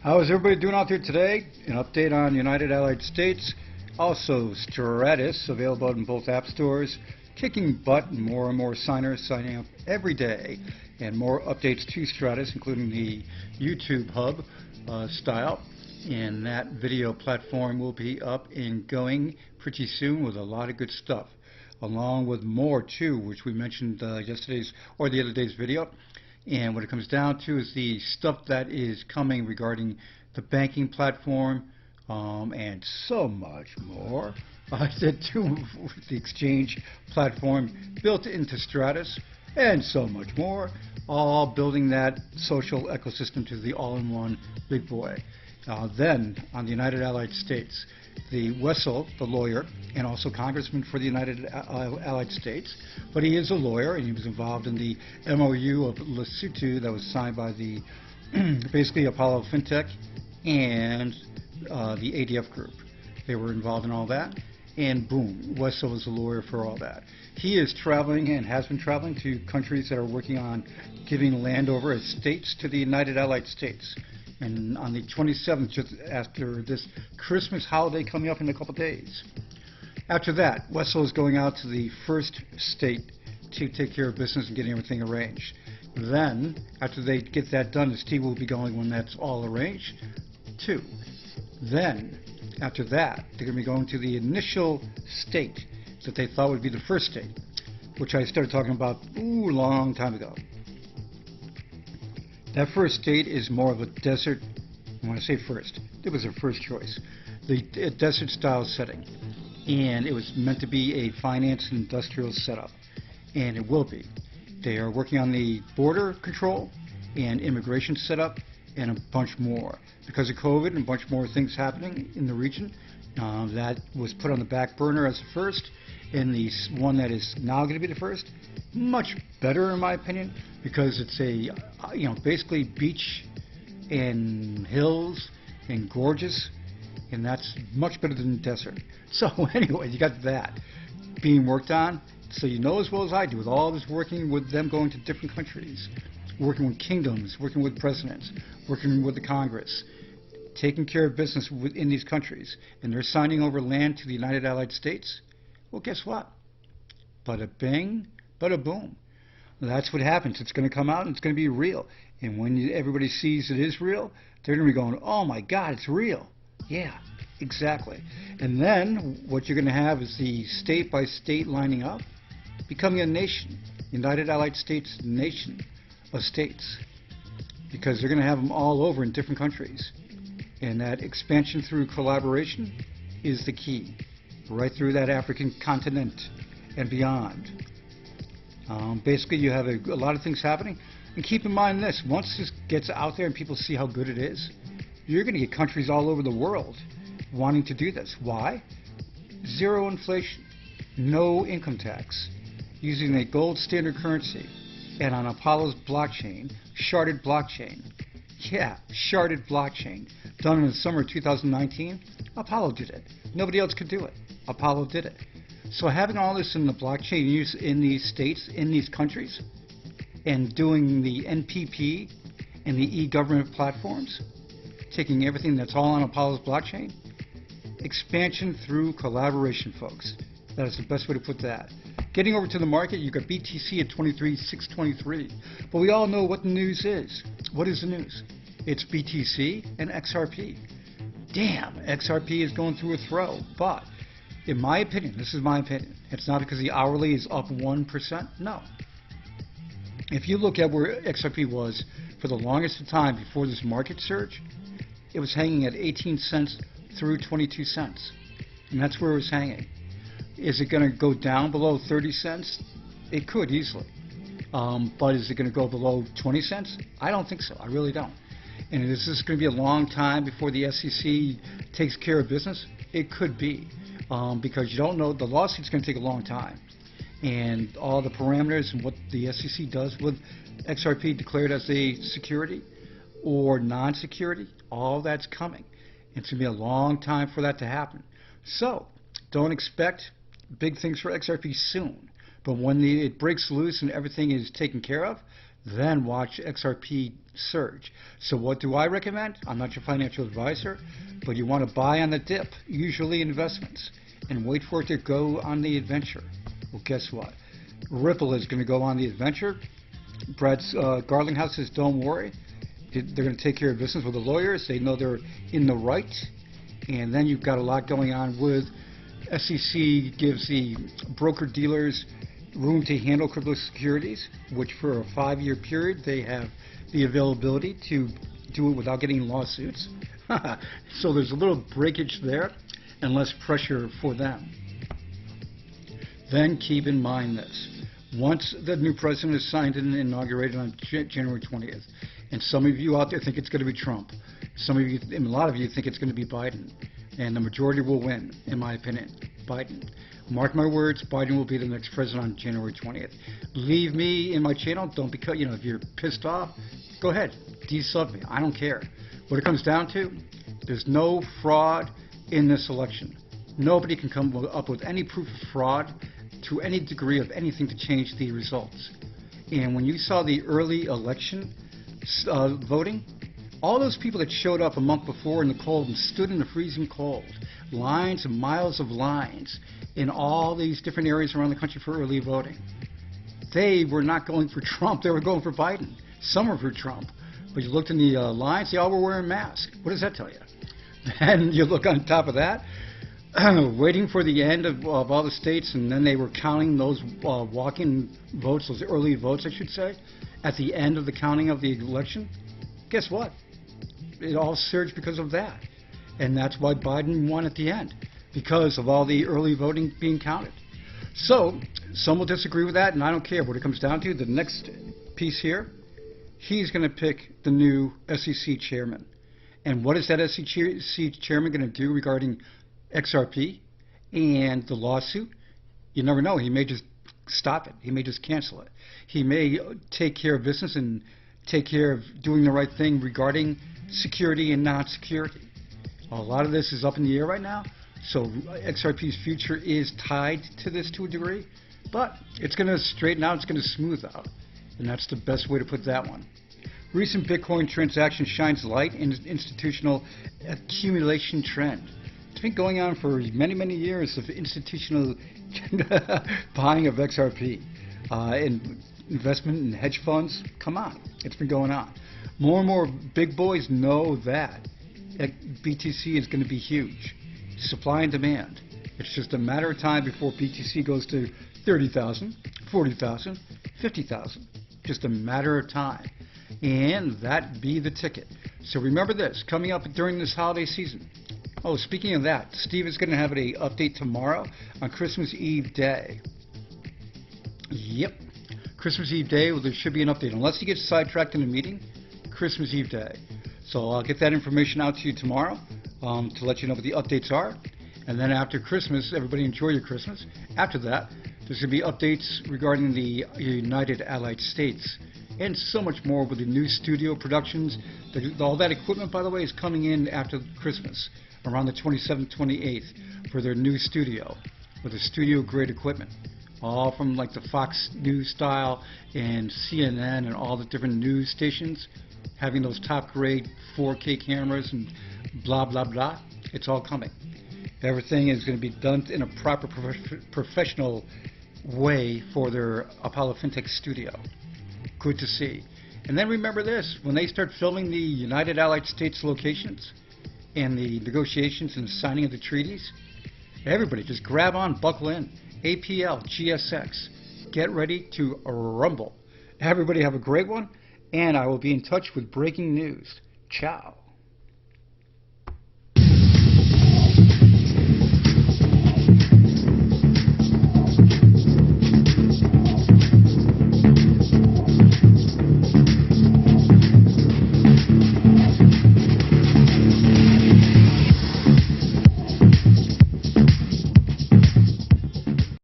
How is everybody doing out there today? An update on United Allied States. Also, Stratus, available in both app stores. Kicking butt, and more signers signing up every day. And more updates to Stratus, including the YouTube hub style. And that video platform will be up and going pretty soon with a lot of good stuff. Along with more too, which we mentioned yesterday's or the other day's video. And what it comes down to is the stuff that is coming regarding the banking platform and so much more. I said too, the exchange platform built into Stratus and so much more, all building that social ecosystem to the all-in-one big boy. Then, on the United Allied States, the Wessel, the lawyer, and also congressman for the United Allied States, but he is a lawyer, and he was involved in the MOU of Lesotho that was signed by the basically Apollo FinTech and the ADF group. They were involved in all that, and boom, Wessel is a lawyer for all that. He is traveling and has been traveling to countries that are working on giving land over as states to the United Allied States. And on the 27th, just after this Christmas holiday coming up in a couple days. After that, Wessel is going out to the first state to take care of business and getting everything arranged. Then, after they get that done, Steve will be going when that's all arranged. 2. Then, after that, they're going to be going to the initial state that they thought would be the first state, which I started talking about a long time ago. That first state is more of a desert, when I say first, it was their first choice, the desert style setting. And it was meant to be a finance and industrial setup. And it will be. They are working on the border control and immigration setup and a bunch more. Because of COVID and a bunch more things happening in the region, that was put on the back burner as the first. And the one that is now going to be the first, much better in my opinion, because it's a basically beach and hills and gorgeous, and that's much better than the desert. So anyway, you got that being worked on. So you know as well as I do, with all this working with them going to different countries, working with kingdoms, working with presidents, working with the Congress, taking care of business in these countries, and they're signing over land to the United Allied States. Well, guess what? Bada bing, bada boom. That's what happens. It's going to come out and it's going to be real. And when everybody sees it is real, they're going to be going, oh my God, it's real. Yeah, exactly. And then what you're going to have is the state by state lining up, becoming a nation, United Allied States nation of states. Because they're going to have them all over in different countries. And that expansion through collaboration is the key. Right through that African continent and beyond. Basically, you have a lot of things happening. And keep in mind this, once this gets out there and people see how good it is, you're going to get countries all over the world wanting to do this. Why? Zero inflation, no income tax, using a gold standard currency, and on Apollo's blockchain, sharded blockchain. Yeah, sharded blockchain. Done in the summer of 2019, Apollo did it. Nobody else could do it. Apollo did it. So having all this in the blockchain use in these states, in these countries, and doing the NPP and the e-government platforms, taking everything that's all on Apollo's blockchain, expansion through collaboration, folks. That is the best way to put that. Getting over to the market, you've got BTC at 23,623. But we all know what the news is. What is the news? It's BTC and XRP. Damn, XRP is going through a throw. But in my opinion, this is my opinion, it's not because the hourly is up 1%. No. If you look at where XRP was for the longest time before this market surge, it was hanging at 18 cents through 22 cents. And that's where it was hanging. Is it going to go down below 30 cents? It could easily. But is it going to go below 20 cents? I don't think so. I really don't. And is this going to be a long time before the SEC takes care of business? It could be. Because you don't know, the lawsuit's going to take a long time. And all the parameters and what the SEC does with XRP declared as a security or non-security, all that's coming. It's going to be a long time for that to happen. So, don't expect big things for XRP soon. But when it breaks loose and everything is taken care of, then watch XRP surge. So what do I recommend? I'm not your financial advisor, but you want to buy on the dip, usually investments, and wait for it to go on the adventure. Well, guess what? Ripple is going to go on the adventure. Brad Garlinghouse says, don't worry. They're going to take care of business with the lawyers. They know they're in the right. And then you've got a lot going on with SEC gives the broker-dealers room to handle crypto securities, which for a 5-year period they have the availability to do it without getting lawsuits. So there's a little breakage there and less pressure for them. Then keep in mind this. Once the new president is signed and inaugurated on January 20th, and some of you out there think it's going to be Trump, some of you, and a lot of you think it's going to be Biden, and the majority will win, in my opinion, Biden. Mark my words, Biden will be the next president on January 20th. Leave me in my channel. Don't be, if you're pissed off, go ahead, de-sub me. I don't care. What it comes down to, there's no fraud in this election. Nobody can come up with any proof of fraud to any degree of anything to change the results. And when you saw the early election voting, all those people that showed up a month before in the cold and stood in the freezing cold, lines and miles of lines in all these different areas around the country for early voting, they were not going for Trump, they were going for Biden. Some were for Trump. But you looked in the lines, they all were wearing masks. What does that tell you? And you look on top of that, waiting for the end of all the states, and then they were counting those walk-in votes, those early votes, I should say, at the end of the counting of the election. Guess what? It all surged because of that. And that's why Biden won at the end, because of all the early voting being counted. So, some will disagree with that, and I don't care. What it comes down to, the next piece here, he's going to pick the new SEC chairman. And what is that SEC chairman going to do regarding XRP and the lawsuit? You never know. He may just stop it. He may just cancel it. He may take care of business and take care of doing the right thing regarding security and non-security. A lot of this is up in the air right now, so XRP's future is tied to this to a degree, but it's going to straighten out, it's going to smooth out, and that's the best way to put that one. Recent Bitcoin transaction shines light in institutional accumulation trend. It's been going on for many, many years of institutional buying of XRP and investment in hedge funds. Come on, it's been going on. More and more big boys know that BTC is going to be huge. Supply and demand. It's just a matter of time before BTC goes to 30,000, 40,000, 50,000. Just a matter of time. And that be the ticket. So remember this, coming up during this holiday season. Oh, speaking of that, Steve is going to have an update tomorrow on Christmas Eve Day. Yep. Christmas Eve Day, well, there should be an update. Unless he gets sidetracked in a meeting, Christmas Eve Day. So I'll get that information out to you tomorrow to let you know what the updates are. And then after Christmas, everybody enjoy your Christmas. After that, there's going to be updates regarding the United Allied States and so much more with the new studio productions. All that equipment, by the way, is coming in after Christmas, around the 27th, 28th, for their new studio, with the studio-grade equipment. All from like the Fox News style and CNN and all the different news stations, having those top-grade 4K cameras and blah, blah, blah. It's all coming. Everything is going to be done in a proper professional way for their Apollo FinTech studio. Good to see. And then remember this, when they start filming the United Allied States locations and the negotiations and signing of the treaties, everybody just grab on, buckle in. APL, GSX, get ready to rumble. Everybody have a great one, and I will be in touch with breaking news. Ciao.